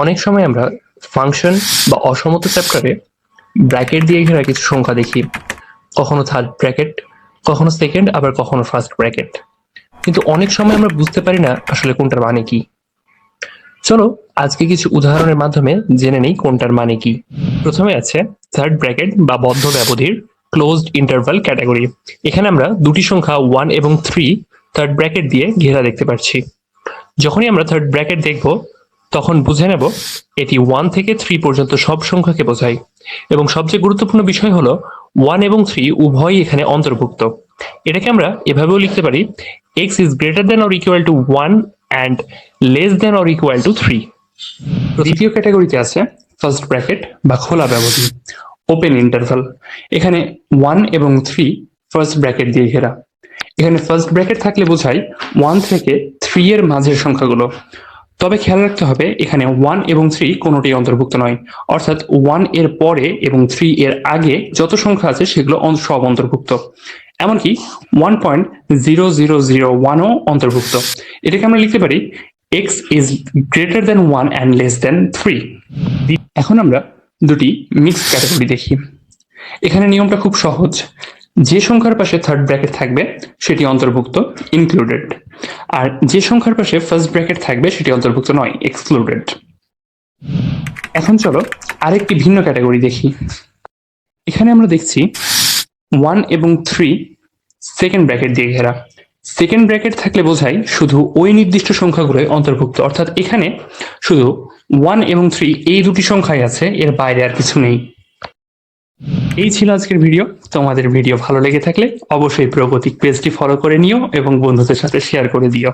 অনেক সময় আমরা ফাংশন বা অসমত চ্যাপ্টারে ব্র্যাকেট দিয়ে ঘেরা কিছু সংখ্যা দেখি, কখনো থার্ড ব্র্যাকেট, কখনো সেকেন্ড, আবার কখনো ফার্স্ট ব্র্যাকেট। কিন্তু অনেক সময় আমরা বুঝতে পারি না আসলে কোনটার মানে কি। চলো আজকে কিছু উদাহরণের মাধ্যমে জেনে নেই কোনটার মানে কি। প্রথমে আছে থার্ড ব্র্যাকেট বা বদ্ধ ব্যবধির ক্লোজড ইন্টারভাল ক্যাটাগরি। এখানে আমরা দুটি সংখ্যা 1 এবং 3 থার্ড ব্র্যাকেট দিয়ে ঘেরা দেখতে পাচ্ছি। যখনই আমরা থার্ড ব্র্যাকেট দেখব তখন বুঝে নেব এটি 1 থেকে 3 পর্যন্ত সব সংখ্যাকে বোঝায়। এবং সবচেয়ে গুরুত্বপূর্ণ বিষয় হলো 1 এবং 3 উভয়ই এখানে অন্তর্ভুক্ত। এটাকে আমরা এভাবেও লিখতে পারি, x is greater than or equal to 1 and less than or equal to 3। দ্বিতীয় ক্যাটাগরিতে আছে ফার্স্ট ব্র্যাকেট বা খোলা ব্যবধি, ওপেন ইন্টারভাল। এখানে 1 এবং 3 ফার্স্ট ব্র্যাকেট দিয়ে ঘেরা। এখানে ফার্স্ট ব্র্যাকেট থাকলে বোঝায় 1 থেকে 3 এর মাঝের সংখ্যাগুলো। তবে খেয়াল রাখতে হবে এখানে 1 এবং 3 কোনোটি অন্তর্ভুক্ত নয়, অর্থাৎ 1 এর পরে এবং 3 এর আগে যত সংখ্যা আছে সেগুলো সব অন্তর্ভুক্ত। এমনকি 1.0001ও অন্তর্ভুক্ত। এটাকে আমরা লিখতে পারি x is greater than 1 and less than 3। এখন আমরা দুটি মিক্সড ক্যাটাগরি দেখি। এখানে নিয়মটা খুব সহজ, যে সংখ্যার পাশে থার্ড ব্র্যাকেট থাকবে সেটি অন্তর্ভুক্ত, ইনক্লুডেড, আর যে সংখ্যার পাশে ফার্স্ট ব্র্যাকেট থাকবে সেটি অন্তর্ভুক্ত নয়, এক্সক্লুডেড। এখন চলো আরেকটি ভিন্ন ক্যাটাগরি দেখি। এখানে আমরা দেখছি 1 এবং 3 সেকেন্ড ব্র্যাকেট দিয়ে ঘেরা। সেকেন্ড ব্র্যাকেট থাকলে বোঝায় শুধু ওই নির্দিষ্ট সংখ্যাগুলোই অন্তর্ভুক্ত, অর্থাৎ এখানে শুধু 1 এবং 3 এই দুটি সংখ্যাই আছে, এর বাইরে আর কিছু নেই। এই ছিল আজকের ভিডিও। তোমাদের ভিডিও ভালো লেগে থাকলে অবশ্যই প্রগতিক পেজটি ফলো করে নিও এবং বন্ধুদের সাথে শেয়ার করে দিও।